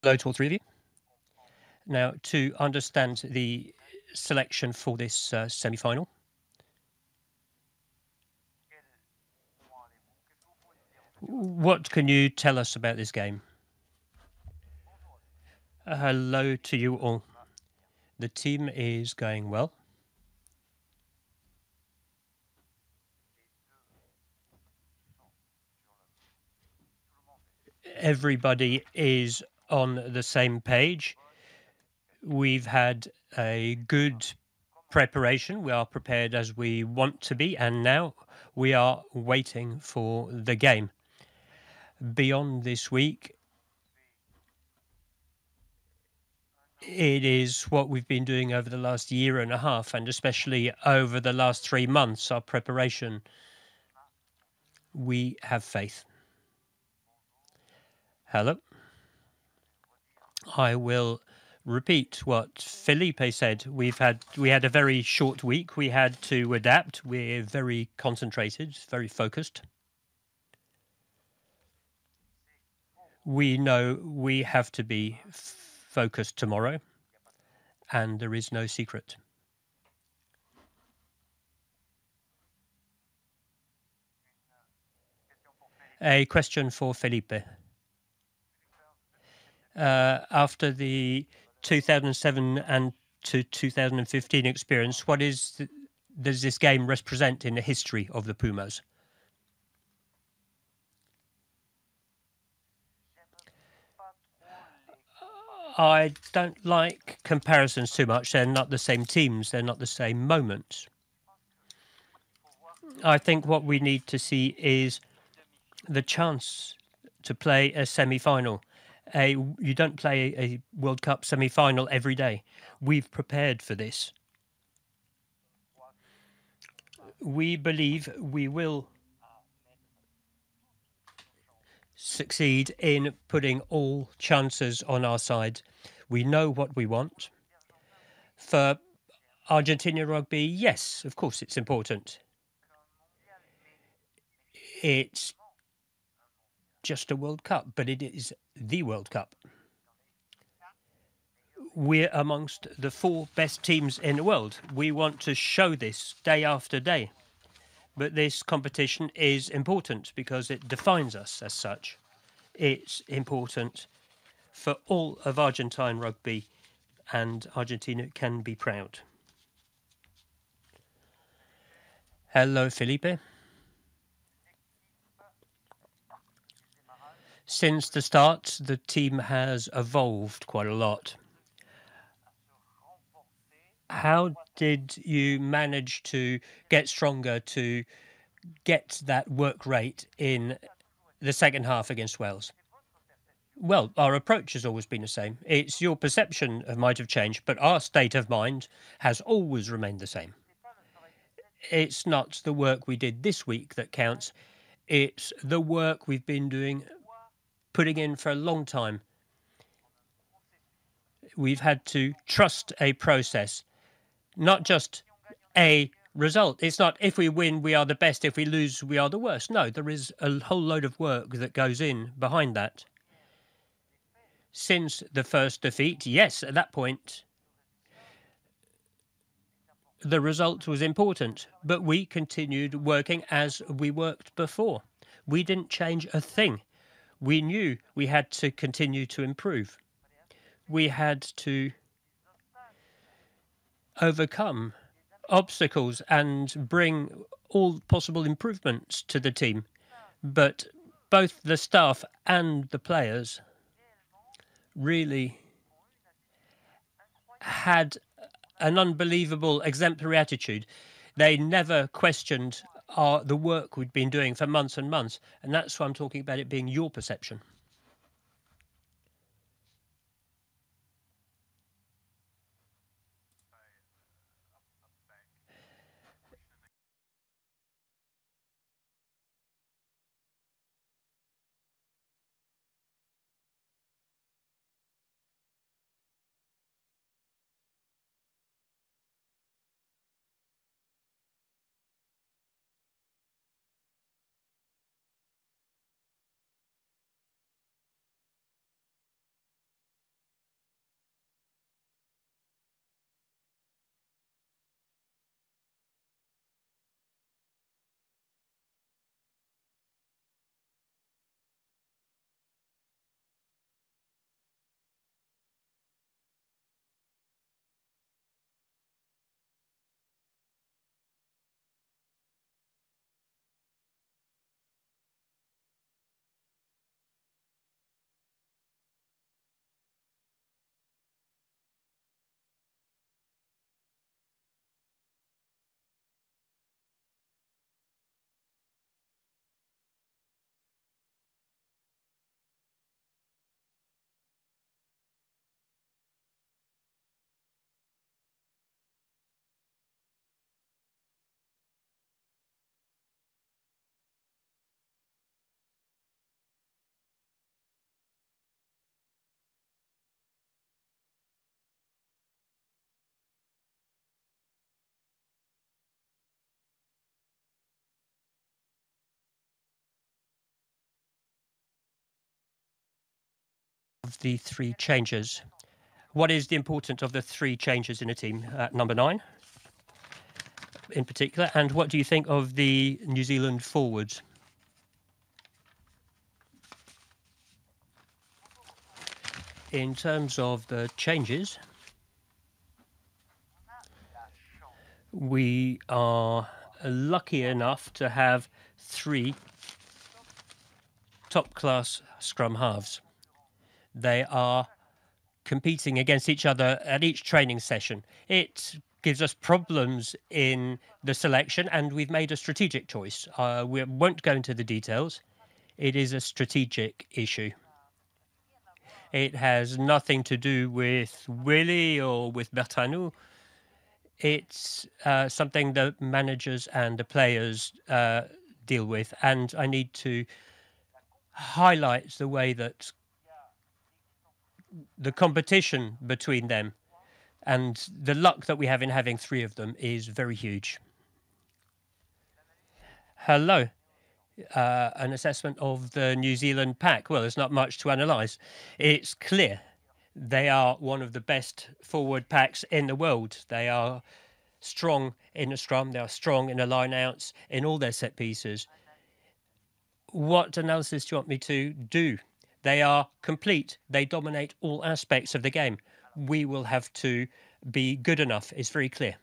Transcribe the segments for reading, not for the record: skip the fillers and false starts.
Hello to all three of you. Now, to understand the selection for this semi-final, what can you tell us about this game? Hello to you all. The team is going well. Everybody is on the same page. We've had a good preparation. We are prepared as we want to be, and now we are waiting for the game. Beyond this week, it is what we've been doing over the last year and a half, and especially over the last 3 months, our preparation. We have faith. Hello. I will repeat what Felipe said. We had a very short week. We had to adapt. We're very concentrated, very focused. We know we have to be focused tomorrow, and there is no secret. A question for Felipe. After the 2007 and to 2015 experience, what does this game represent in the history of the Pumas? I don't like comparisons too much. They're not the same teams. They're not the same moments. I think what we need to see is the chance to play a semi-final. You don't play a World Cup semi-final every day. We've prepared for this. We believe we will succeed in putting all chances on our side. We know what we want. For Argentina rugby, yes, of course it's important. It's just a World Cup, but it is the World Cup. We're amongst the 4 best teams in the world. We want to show this day after day. But this competition is important because it defines us as such. It's important for all of Argentine rugby, and Argentina can be proud. Hello, Felipe. Since the start, the team has evolved quite a lot. How did you manage to get stronger, to get that work rate in the second half against Wales? Well, our approach has always been the same. It's your perception might have changed, but our state of mind has always remained the same. It's not the work we did this week that counts. It's the work we've been doing, putting in for a long time. We've had to trust a process, not just a result. It's not if we win, we are the best. If we lose, we are the worst. No, there is a whole load of work that goes in behind that. Since the first defeat, yes, at that point, the result was important, but we continued working as we worked before. We didn't change a thing. We knew we had to continue to improve. We had to overcome obstacles and bring all possible improvements to the team. But both the staff and the players really had an unbelievable exemplary attitude. They never questioned the work we'd been doing for months and months. And that's why I'm talking about it being your perception. of the three changes. What is the importance of the three changes in a team? Number 9 in particular. And what do you think of the New Zealand forwards? In terms of the changes, we are lucky enough to have 3 top-class scrum halves. They are competing against each other at each training session. It gives us problems in the selection, and we've made a strategic choice. We won't go into the details. It is a strategic issue. It has nothing to do with Willie or with Bertranou. It's something that managers and the players deal with. And I need to highlight the way that the competition between them and the luck that we have in having 3 of them is very huge. Hello. An assessment of the New Zealand pack. Well, there's not much to analyse. It's clear they are one of the best forward packs in the world. They are strong in a scrum. They are strong in a line-outs, in all their set pieces. What analysis do you want me to do? They are complete. They dominate all aspects of the game. We will have to be good enough. It's very clear.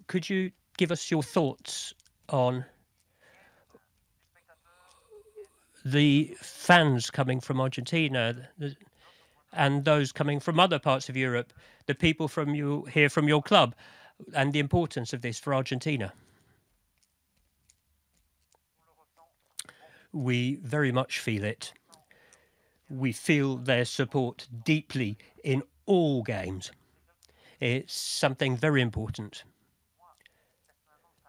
Could you give us your thoughts on the fans coming from Argentina and those coming from other parts of Europe, the people from your club, and the importance of this for Argentina? We very much feel it. We feel their support deeply in all games. It's something very important.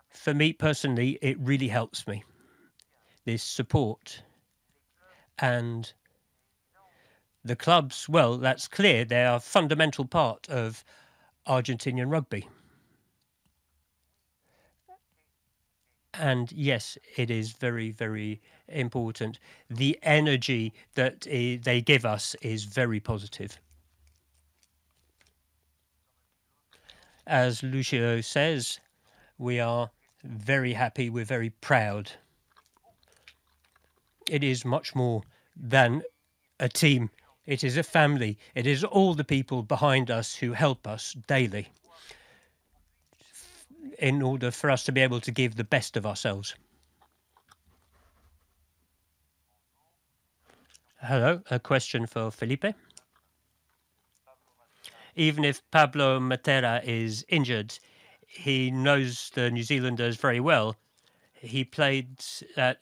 For me personally, it really helps me. This support. And the clubs, well, that's clear. They are a fundamental part of Argentinian rugby. And yes, it is very, very important. The energy that they give us is very positive. As Lucio says, we are very happy, we're very proud. It is much more than a team. It is a family. It is all the people behind us who help us daily in order for us to be able to give the best of ourselves. Hello, a question for Felipe. Even if Pablo Matera is injured, he knows the New Zealanders very well. He played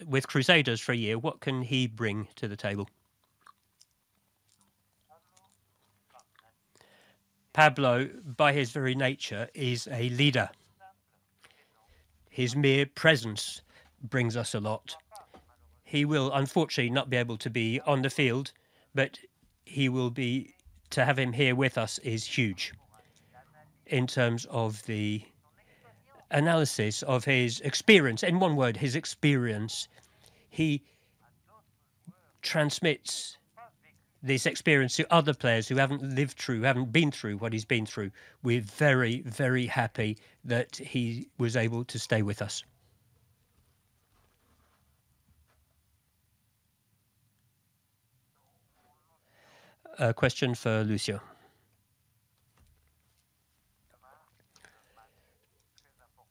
with Crusaders for a year. What can he bring to the table? Pablo, by his very nature, is a leader. His mere presence brings us a lot. He will unfortunately not be able to be on the field, but he will be to have him here with us is huge in terms of the analysis of his experience. In one word, his experience. He transmits this experience to other players who haven't lived through, haven't been through what he's been through. We're very, very happy that he was able to stay with us. A question for Lucio.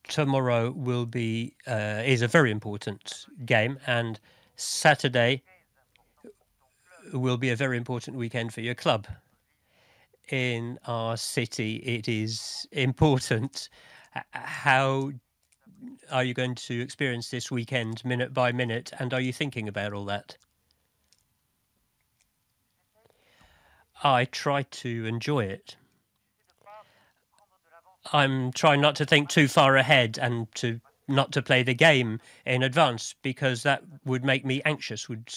Tomorrow will be is a very important game, and Saturday will be a very important weekend for your club. In our city, it is important. How are you going to experience this weekend minute by minute, and are you thinking about all that? I try to enjoy it. I'm trying not to think too far ahead and not to play the game in advance, because that would make me anxious, would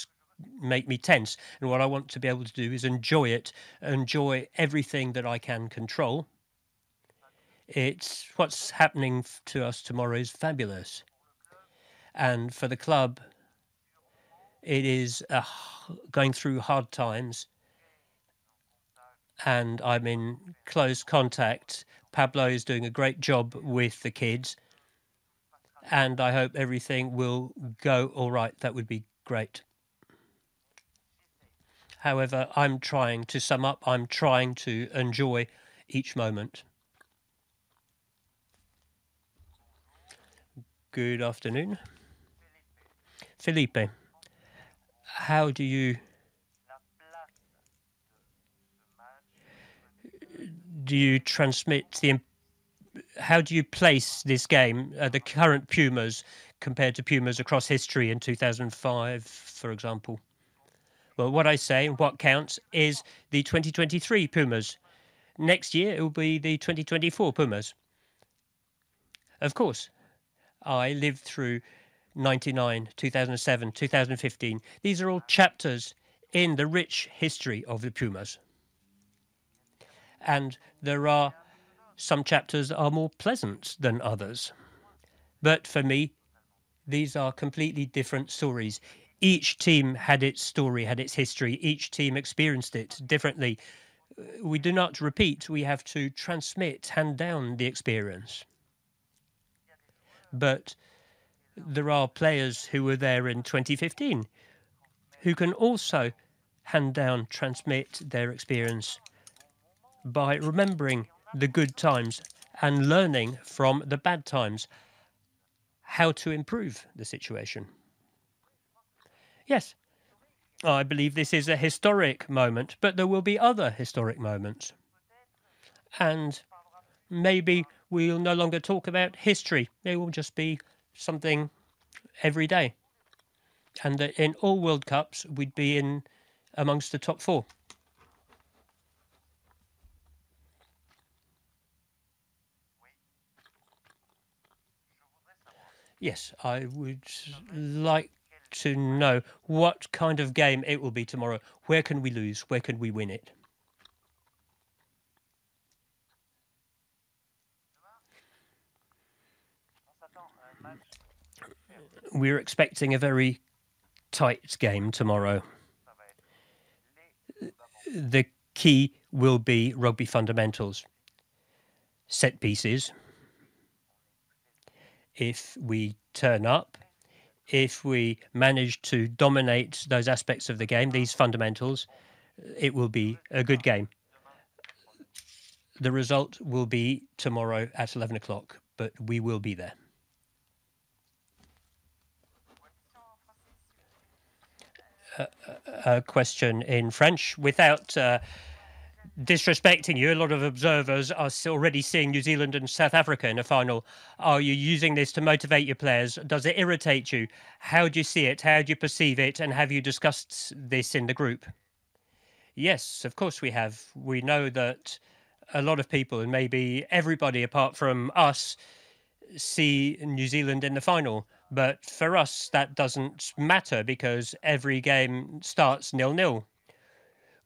make me tense. And what I want to be able to do is enjoy it, enjoy everything that I can control. It's what's happening to us tomorrow is fabulous. And for the club, it is going through hard times. And I'm in close contact. Pablo is doing a great job with the kids, and I hope everything will go all right. That would be great. However, I'm trying to sum up. I'm trying to enjoy each moment. Good afternoon. Felipe, how do you transmit how do you place this game, the current Pumas, compared to Pumas across history in 2005, for example? Well, what I say, what counts, is the 2023 Pumas. Next year, it will be the 2024 Pumas. Of course, I lived through 99, 2007, 2015. These are all chapters in the rich history of the Pumas. And there are some chapters that are more pleasant than others. But for me, these are completely different stories. Each team had its story, had its history. Each team experienced it differently. We do not repeat. We have to transmit, hand down the experience. But there are players who were there in 2015 who can also hand down, transmit their experience by remembering the good times and learning from the bad times how to improve the situation. Yes, I believe this is a historic moment, but there will be other historic moments. And maybe we'll no longer talk about history. It will just be something every day. And that in all World Cups, we'd be in amongst the top 4. Yes, I would like to know what kind of game it will be tomorrow. Where can we lose? Where can we win it? We're expecting a very tight game tomorrow. The key will be rugby fundamentals, set pieces. If we turn up, if we manage to dominate those aspects of the game, these fundamentals, it will be a good game. The result will be tomorrow at 11 o'clock, but we will be there. A question in French. Without disrespecting you, a lot of observers are already seeing New Zealand and South Africa in a final. Are you using this to motivate your players? Does it irritate you? How do you see it? How do you perceive it? And have you discussed this in the group? Yes, of course we have. We know that a lot of people, and maybe everybody apart from us, see New Zealand in the final. But for us, that doesn't matter because every game starts 0-0.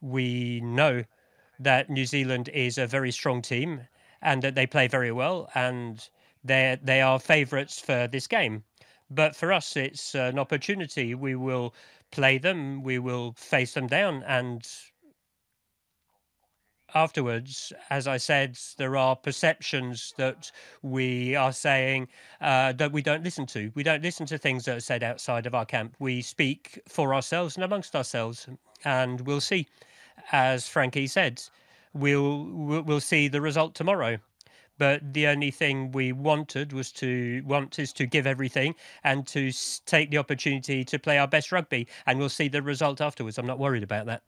We know that New Zealand is a very strong team and that they play very well, and they are favourites for this game. But for us, it's an opportunity. We will play them, we will face them down, and afterwards, as I said, there are perceptions that we are saying that we don't listen to. We don't listen to things that are said outside of our camp. We speak for ourselves and amongst ourselves, and we'll see. As Frankie said, we'll see the result tomorrow. But the only thing we wanted was to give everything and to take the opportunity to play our best rugby, and we'll see the result afterwards. I'm not worried about that.